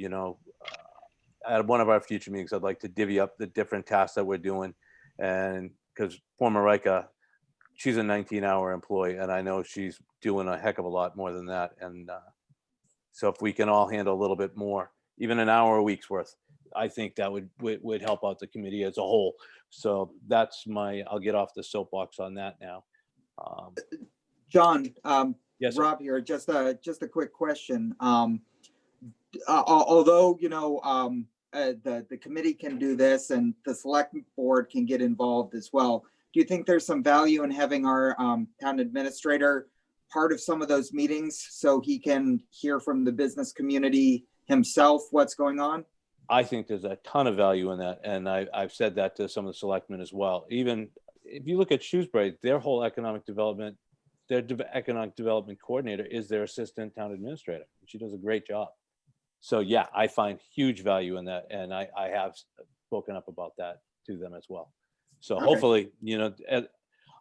at one of our future meetings, I'd like to divvy up the different tasks that we're doing. And because poor Marika, she's a 19-hour employee, and I know she's doing a heck of a lot more than that. And so if we can all handle a little bit more, even an hour a week's worth, I think that would help out the committee as a whole. So that's I'll get off the soapbox on that now. John, Yes, sir. Rob here, just a quick question. Although, the committee can do this and the select board can get involved as well, do you think there's some value in having our town administrator part of some of those meetings so he can hear from the business community himself what's going on? I think there's a ton of value in that. And I've said that to some of the selectmen as well. Even if you look at Shrewsbury, their whole economic development coordinator is their assistant town administrator. She does a great job. So yeah, I find huge value in that. And I have spoken up about that to them as well. So Okay. hopefully,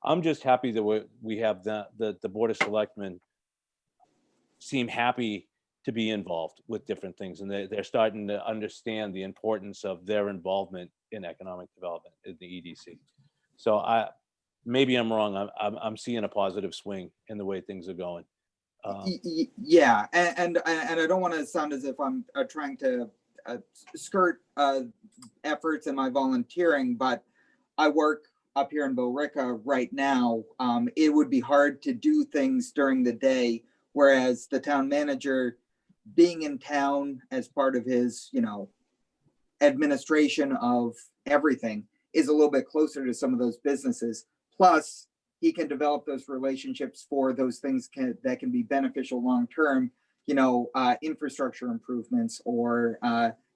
I'm just happy that we have the Board of Selectmen seem happy to be involved with different things. And they're starting to understand the importance of their involvement in economic development in the EDC. So maybe I'm wrong. I'm seeing a positive swing in the way things are going. Yeah, and I don't want to sound as if I'm trying to skirt efforts in my volunteering, but I work up here in Billerica right now. It would be hard to do things during the day, whereas the town manager being in town as part of his, administration of everything is a little bit closer to some of those businesses. Plus, he can develop those relationships for those things that can be beneficial long-term, infrastructure improvements or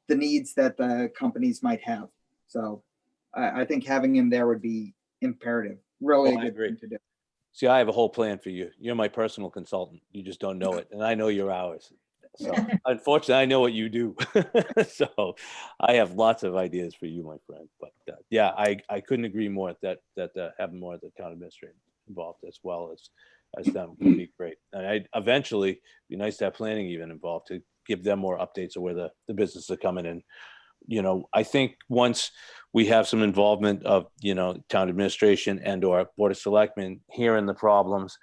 the needs that the companies might have. So I think having him there would be imperative. Really Oh, a I good agree. thing to do. See, I have a whole plan for you. You're my personal consultant. You just don't know it, and I know your hours. So unfortunately, I know what you do. So I have lots of ideas for you, my friend. But yeah, I couldn't agree more that having more of the town administrator involved as well as them would be great. And I eventually be nice to have planning even involved to give them more updates of where the businesses are coming in. You know, I think once we have some involvement of, you know, town administration and or board of selectmen hearing the problems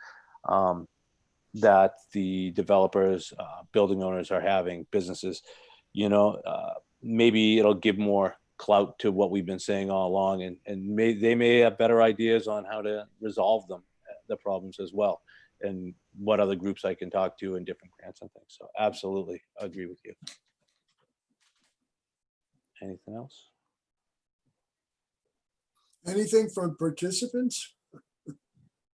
that the developers, building owners are having, businesses, you know, maybe it'll give more clout to what we've been saying all along, and they may have better ideas on how to resolve the problems as well, and what other groups I can talk to and different grants and things. So absolutely, I agree with you. Anything else? Anything from participants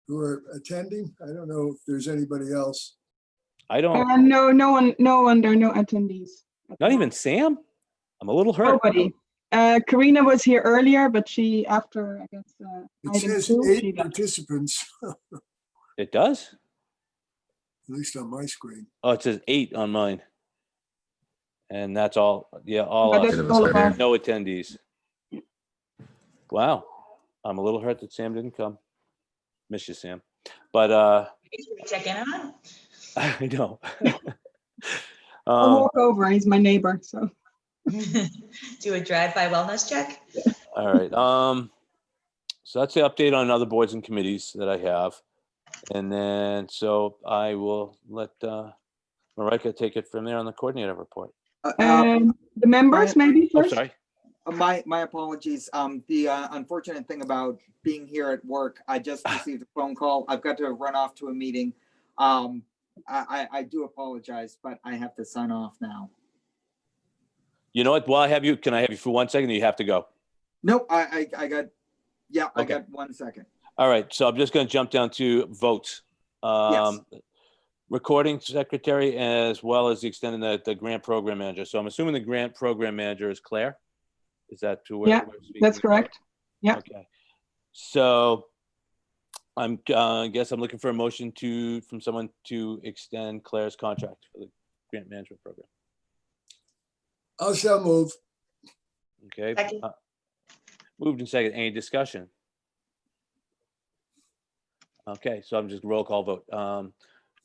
who are attending? I don't know if there's anybody else. I don't, No one, there are no attendees. not even Sam? I'm a little hurt. Nobody. Karina was here earlier, but she, after, I guess, It item says 2, 8 she left. participants, It does? at least on my screen. Oh, it says 8 on mine. And that's all, yeah, all But us. that's all about. No attendees. Wow. I'm a little hurt that Sam didn't come. Miss you, Sam. But Check in on. I know. I'll walk over. He's my neighbor, so. Do a drive-by wellness check. All right. So that's the update on other boards and committees that I have. And then, so I will let Marika take it from there on the coordinator report. The members, maybe Oh, first? sorry. My apologies. The unfortunate thing about being here at work, I just received a phone call. I've got to run off to a meeting. I do apologize, but I have to sign off now. You know what? While I have you, can I have you for 1 second? Or you have to go. Nope, I got, yeah, I Okay. got 1 second. All right. So I'm just going to jump down to votes. Yes. Recording secretary, as well as the extending the grant program manager. So I'm assuming the grant program manager is Claire. Is that to where? Yeah, we're speaking that's about? correct. Yeah. Okay. So I'm I guess I'm looking for a motion from someone to extend Claire's contract for the grant management program. I shall move. Okay. Second. Moved and second. Any discussion? Okay, so I'm just roll call vote.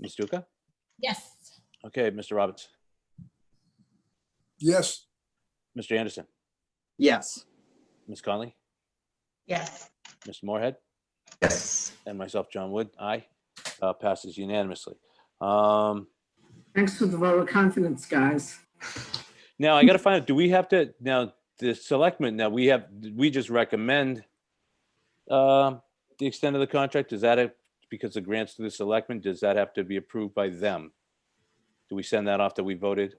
Ms. Duca? Yes. Okay, Mr. Roberts, Yes, Mr. Anderson, Yes. Ms. Conley, Yes. Mr. Moorhead, Yes. and myself, John Wood. Aye. Passes unanimously. Thanks for the vote of confidence, guys. Now I got to find out, do we have to, now the selectmen, now we just recommend the extent of the contract? Does that, because the grants to the selectmen, does that have to be approved by them? Do we send that off that we voted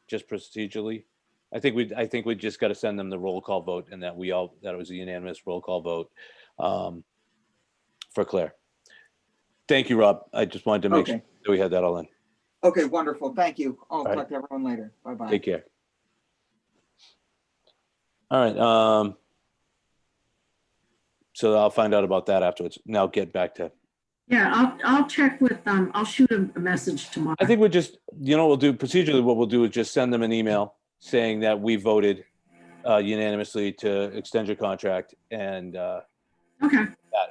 just procedurally? I think we just got to send them the roll call vote, and that that it was a unanimous roll call vote for Claire. Thank you, Rob. I just wanted to make sure Okay. that we had that all in. Okay, wonderful. Thank you. I'll right. talk to everyone later. Bye-bye. Take care. All right. So I'll find out about that afterwards. Now get back to. Yeah, I'll check with, I'll shoot a message tomorrow. I think we'll just, we'll do procedurally, what we'll do is just send them an email saying that we voted unanimously to extend your contract, and Okay,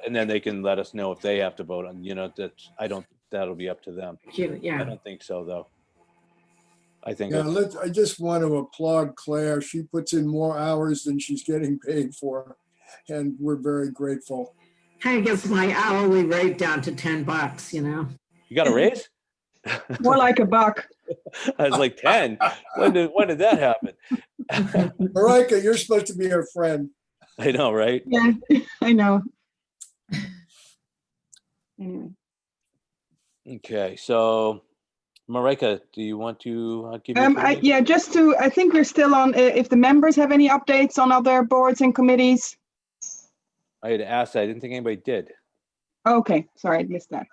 and then they can let us know if they have to vote on, that'll be up to them. thank you, I yeah. don't think so, though. I think, yeah, I just want to applaud Claire. She puts in more hours than she's getting paid for, and we're very grateful. Kind of gets my hourly rate down to $10, you know? you got a raise? More like a buck. I was like 10. When did that happen? Marika, you're supposed to be her friend. I know, right? Yeah, I know. Anyway. Okay, so Marika, do you want to give your opinion? Yeah, I think we're still on, if the members have any updates on other boards and committees. I had asked that. I didn't think anybody did. Okay, sorry, I missed that.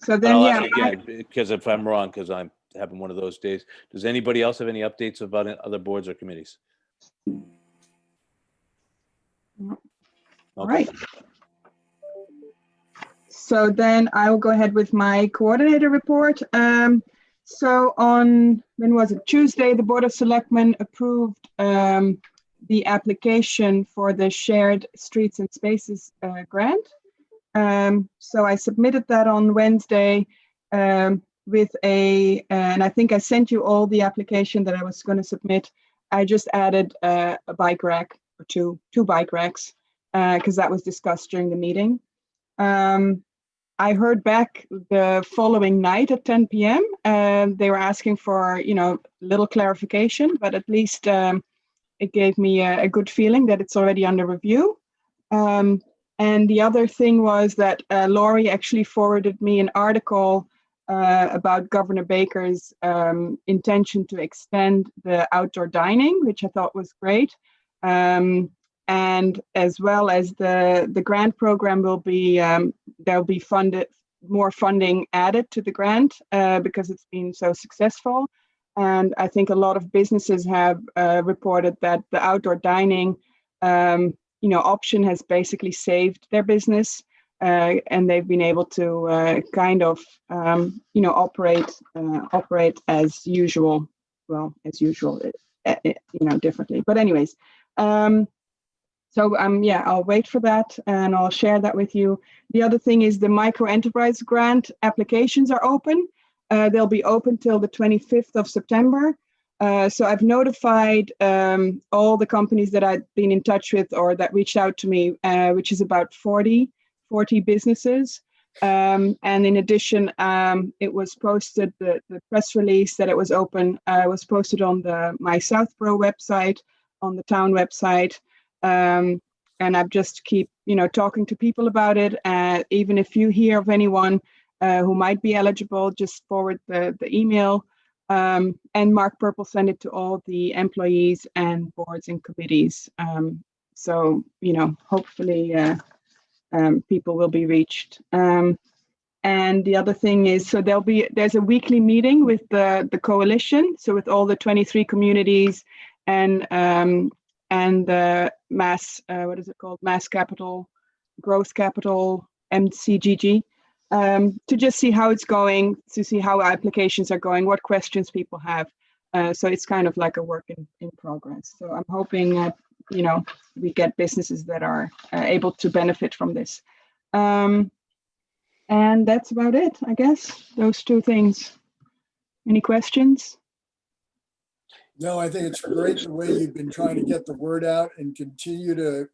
So But then, I'll yeah, ask again, because if I'm wrong, because I'm having one of those days. Does anybody else have any updates about other boards or committees? All Okay. right. So then I will go ahead with my coordinator report. So on, when was it? Tuesday, the Board of Selectmen approved the application for the Shared Streets and Spaces grant. So I submitted that on Wednesday with and I think I sent you all the application that I was going to submit. I just added a bike rack or two bike racks because that was discussed during the meeting. I heard back the following night at 10 p.m. They were asking for, little clarification, but at least it gave me a good feeling that it's already under review. And the other thing was that Laurie actually forwarded me an article about Governor Baker's intention to extend the outdoor dining, which I thought was great. And as well as the grant program will be, there'll be more funding added to the grant because it's been so successful. And I think a lot of businesses have reported that the outdoor dining option has basically saved their business, and they've been able to operate as usual. Well, as usual, differently. But anyways, I'll wait for that and I'll share that with you. The other thing is the micro enterprise grant applications are open. They'll be open till the 25th of September. So I've notified all the companies that I've been in touch with or that reached out to me, which is about 40 businesses. And in addition, it was posted, the press release that it was open was posted on the My Southborough website, on the town website. And I've just keep, talking to people about it. Even if you hear of anyone who might be eligible, just forward the email. And Mark Purple sent it to all the employees and boards and committees. So, hopefully people will be reached. And the other thing is, so there's a weekly meeting with the coalition. So with all the 23 communities and the what is it called? Mass Capital, Growth Capital, MCGG. To just see how it's going, to see how applications are going, what questions people have. So it's kind of like a work in progress. So I'm hoping, we get businesses that are able to benefit from this. And that's about it, I guess, those two things. Any questions? No, I think it's great the way you've been trying to get the word out and continue to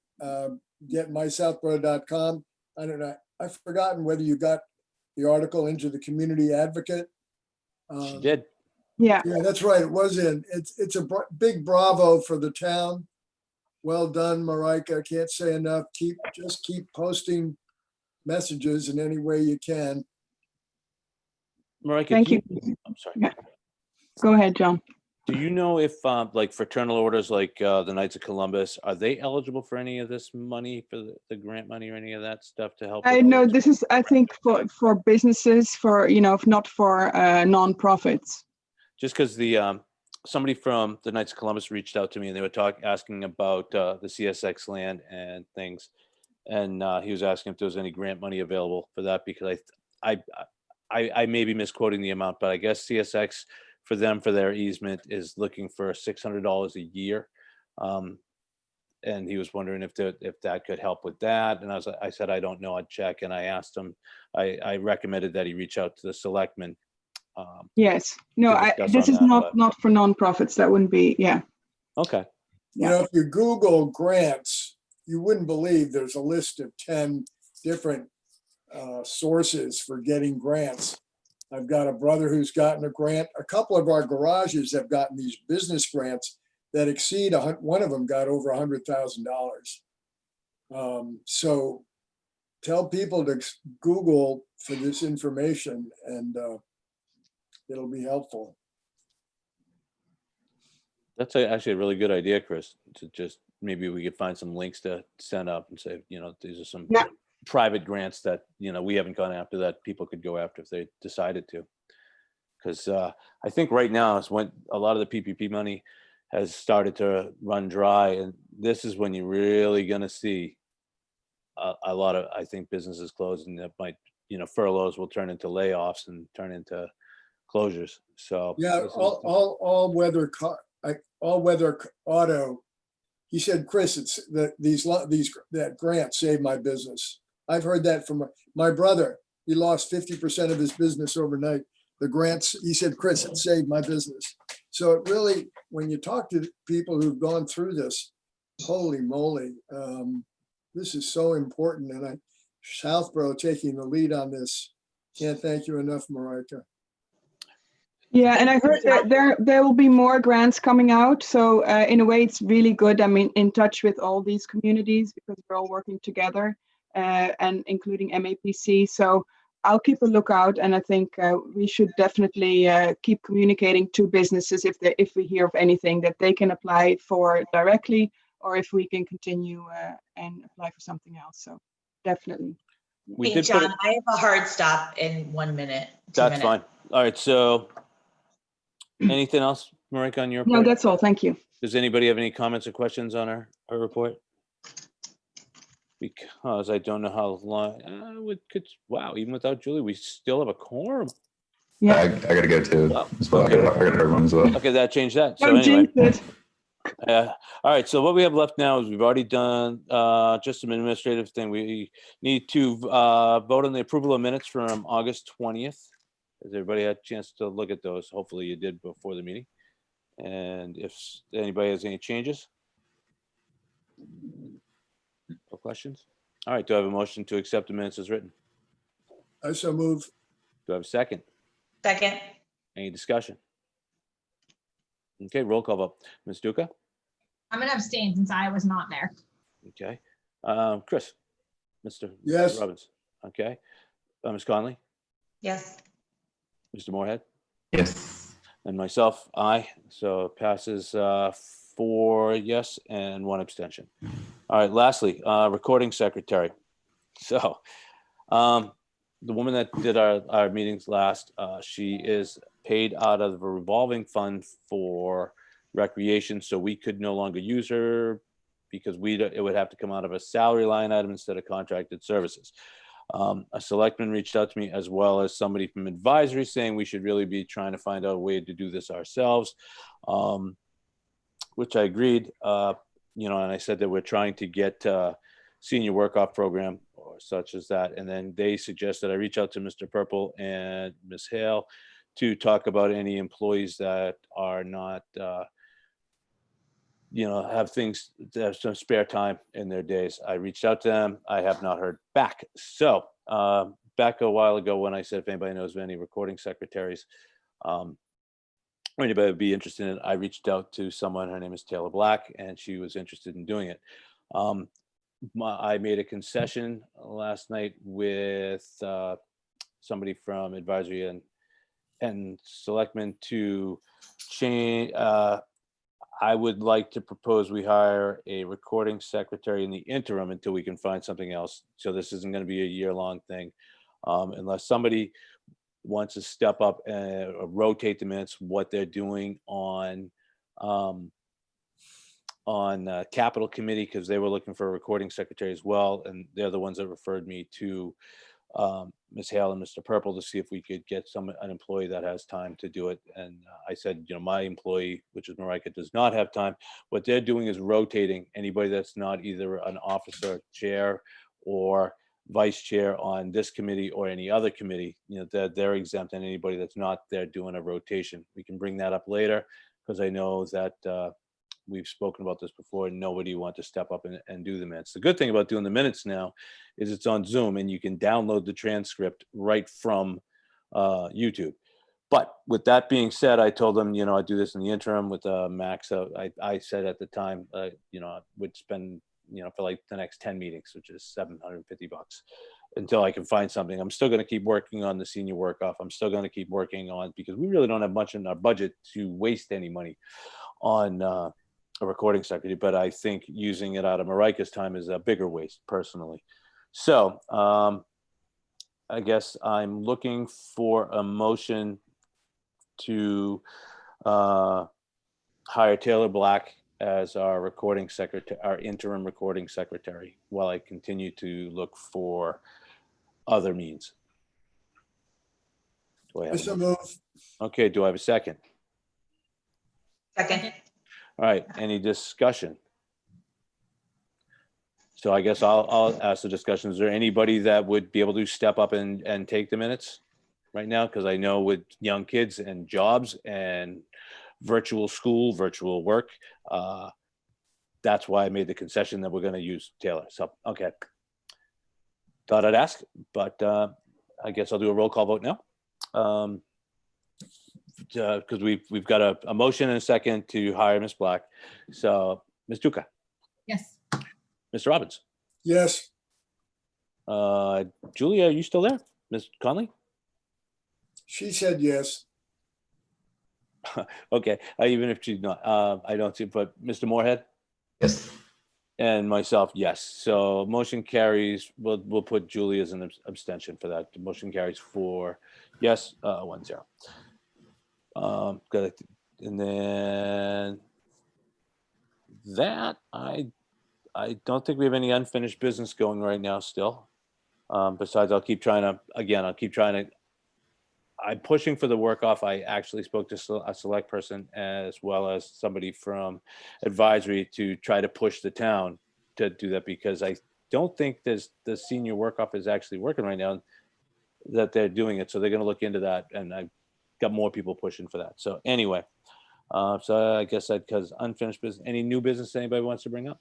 get mysouthborough.com. I don't know. I've forgotten whether you got the article into the Community Advocate. She did. Yeah. Yeah, that's right. It was in. It's a big bravo for the town. Well done, Marika. I can't say enough. Just keep posting messages in any way you can. Marika, Thank you. I'm sorry. Yeah. Go ahead, John. Do you know if like fraternal orders like the Knights of Columbus, are they eligible for any of this money, for the grant money or any of that stuff to help? I know this is, I think, for businesses, for, if not for nonprofits. Just because somebody from the Knights of Columbus reached out to me and they were asking about the CSX land and things. And he was asking if there was any grant money available for that, because I may be misquoting the amount, but I guess CSX for their easement is looking for $600 a year. And he was wondering if that could help with that. And I said, I don't know, I'd check. And I asked him, I recommended that he reach out to the selectmen. Yes. No, this is not for nonprofits. That wouldn't be, yeah. Okay. If you Google grants, you wouldn't believe there's a list of 10 different sources for getting grants. I've got a brother who's gotten a grant. A couple of our garages have gotten these business grants that exceed, one of them got over $100,000. So tell people to Google for this information and it'll be helpful. That's actually a really good idea, Chris, to just, maybe we could find some links to send up and say, these are some private grants that, we haven't gone after that people could go after if they decided to. Because I think right now is when a lot of the PPP money has started to run dry. And this is when you're really going to see a lot of, I think, businesses close, and that might, furloughs will turn into layoffs and turn into closures. So Yeah, this is- all weather auto. He said, Chris, it's that that grant saved my business. I've heard that from my brother. He lost 50% of his business overnight. The grants, he said, Chris, it saved my business. So it really, when you talk to people who've gone through this, holy moly, this is so important. And Southborough taking the lead on this. Can't thank you enough, Marika. Yeah, and I heard that there will be more grants coming out. So in a way, it's really good. I'm in touch with all these communities because we're all working together, and including MAPC. So I'll keep a lookout, and I think we should definitely keep communicating to businesses if we hear of anything that they can apply for directly, or if we can continue and apply for something else. So definitely. we Hey, did put John, it, I have a hard stop in 1 minute. that's fine. All right. So anything else, Marika, on your No, report? that's all. Thank you. Does anybody have any comments or questions on our report? Because I don't know how long, wow, even without Julie, we still have a quorum. Yeah. I gotta go too Wow, as well. okay. I gotta run as well. Okay, that changed that. So Don't anyway, jinx it. all right. So what we have left now is we've already done just some administrative thing. We need to vote on the approval of minutes from August 20th. Has everybody had a chance to look at those? Hopefully you did before the meeting. And if anybody has any changes? Or questions? All right, do I have a motion to accept the minutes as written? I so move. Do I have a second? Second, Any discussion? Okay, roll call vote. Ms. Duca? I'm gonna abstain since I was not there. Okay. Chris? Mr. Yes. Robbins? Okay. Ms. Conley? yes. Mr. Moorhead? Yes. And myself, aye. So it passes 4 yes and 1 abstention. All right, lastly, recording secretary. So the woman that did our meetings last, she is paid out of a revolving fund for recreation. So we could no longer use her because it would have to come out of a salary line item instead of contracted services. A selectman reached out to me, as well as somebody from advisory, saying we should really be trying to find out a way to do this ourselves, which I agreed. And I said that we're trying to get senior work off program or such as that. And then they suggested I reach out to Mr. Purple and Ms. Hale to talk about any employees that are not, have things, have some spare time in their days. I reached out to them. I have not heard back. So back a while ago when I said if anybody knows of any recording secretaries, or anybody would be interested in it, I reached out to someone. Her name is Taylor Black, and she was interested in doing it. I made a concession last night with somebody from advisory and selectmen to change. I would like to propose we hire a recording secretary in the interim until we can find something else. So this isn't going to be a year-long thing, unless somebody wants to step up and rotate the minutes, what they're doing on capital committee, because they were looking for a recording secretary as well, and they're the ones that referred me to Ms. Hale and Mr. Purple to see if we could get an employee that has time to do it. And I said, my employee, which is Marika, does not have time. What they're doing is rotating anybody that's not either an officer, chair, or vice chair on this committee or any other committee. They're exempt, and anybody that's not there doing a rotation. We can bring that up later, because I know that we've spoken about this before, and nobody wants to step up and do the minutes. The good thing about doing the minutes now is it's on Zoom, and you can download the transcript right from YouTube. But with that being said, I told them, I'd do this in the interim with Max. I said at the time, I would spend, for like the next 10 meetings, which is $750 until I can find something. I'm still going to keep working on the senior work off. I'm still going to keep working on, because we really don't have much in our budget to waste any money on a recording secretary, but I think using it out of Marika's time is a bigger waste personally. So I guess I'm looking for a motion to hire Taylor Black as our recording secretary, our interim recording secretary, while I continue to look for other means. Do I have a So motion? move. Okay, do I have a second? Second. All right, any discussion? So I guess I'll ask the discussion. Is there anybody that would be able to step up and take the minutes right now? Because I know with young kids and jobs and virtual school, virtual work, that's why I made the concession that we're going to use Taylor. So, okay. Thought I'd ask, but I guess I'll do a roll call vote now. Because we've got a motion and a second to hire Ms. Black. So, Ms. Duca, Yes. Mr. Robbins, Yes, Julia, are you still there? Ms. Conley? she said yes. Okay, even if she's not, I don't see, but Mr. Moorhead Yes. and myself, yes. So motion carries, we'll put Julie as an abstention for that. The motion carries for yes, 1-0. Got it. And then that, I don't think we have any unfinished business going right now still. Besides, I'm pushing for the work off. I actually spoke to a select person as well as somebody from advisory to try to push the town to do that, because I don't think the senior work off is actually working right now, that they're doing it. So they're going to look into that, and I've got more people pushing for that. So anyway, so I guess because unfinished business, any new business anybody wants to bring up?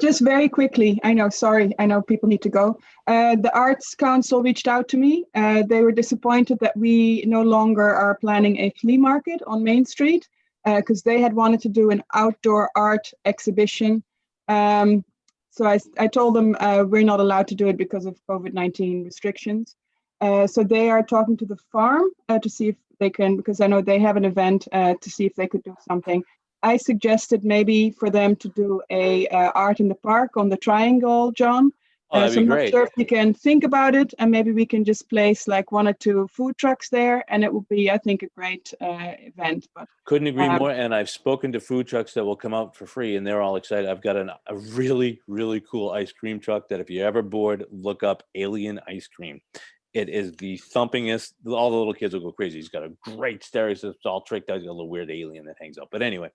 Just very quickly, I know people need to go. The Arts Council reached out to me. They were disappointed that we no longer are planning a flea market on Main Street, because they had wanted to do an outdoor art exhibition. So I told them we're not allowed to do it because of COVID-19 restrictions. So they are talking to the farm to see if they can, because I know they have an event, to see if they could do something. I suggested maybe for them to do a art in the park on the triangle, John. Oh, that'd So be I'm not great. sure if you can think about it, and maybe we can just place like 1 or 2 food trucks there, and it would be, I think, a great event. But Couldn't agree more. And I've spoken to food trucks that will come out for free, and they're all excited. I've got a really, really cool ice cream truck that if you're ever bored, look up Alien Ice Cream. It is the thumpingest. All the little kids will go crazy. He's got a great stereo system. It's all tricked out. He's got a little weird alien that hangs out. But anyway,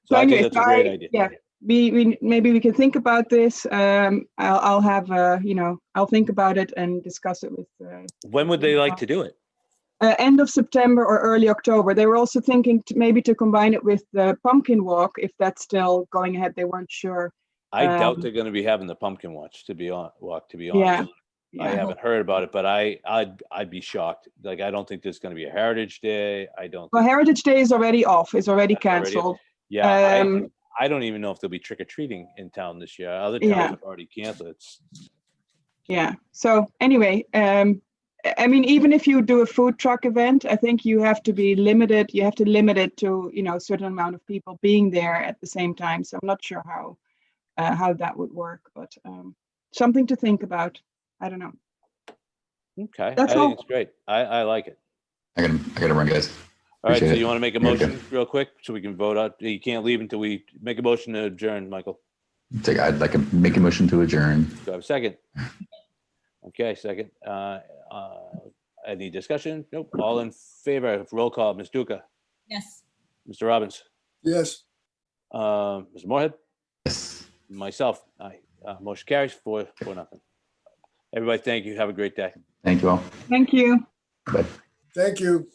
so I think that's a great idea. Yeah, we maybe we can think about this. I'll have I'll think about it and discuss it with. When would they like to do it? End of September or early October. They were also thinking maybe to combine it with the pumpkin walk, if that's still going ahead. They weren't sure. I doubt they're going to be having the pumpkin watch. To be honest, Yeah. I haven't heard about it, but I'd be shocked. Like, I don't think there's going to be a Heritage Day. I don't. Well, Heritage Day is already off. It's already That's already off. canceled. Yeah, I don't even know if there'll be trick or treating in town this year. Other towns have already canceled it. Yeah. So anyway, I mean, even if you do a food truck event, I think you have to be limited. You have to limit it to a certain amount of people being there at the same time. So I'm not sure how that would work, but something to think about. I don't know. Okay, That's I all. think it's great. I like it. I gotta run, guys. All right, so Appreciate it. you want to make a Yeah, okay. motion real quick so we can vote out? You can't leave until we make a motion to adjourn, Michael. I'd like to make a motion to adjourn. Do I have a second? Okay, second. Any discussion? Nope. All in favor? Roll call. Ms. Duca, Yes. Mr. Robbins, Yes. Mr. Moorhead, Yes. myself. Aye. Motion carries 4-0. Everybody, thank you. Have a great day. Thank you all. Thank you. Bye. Thank you.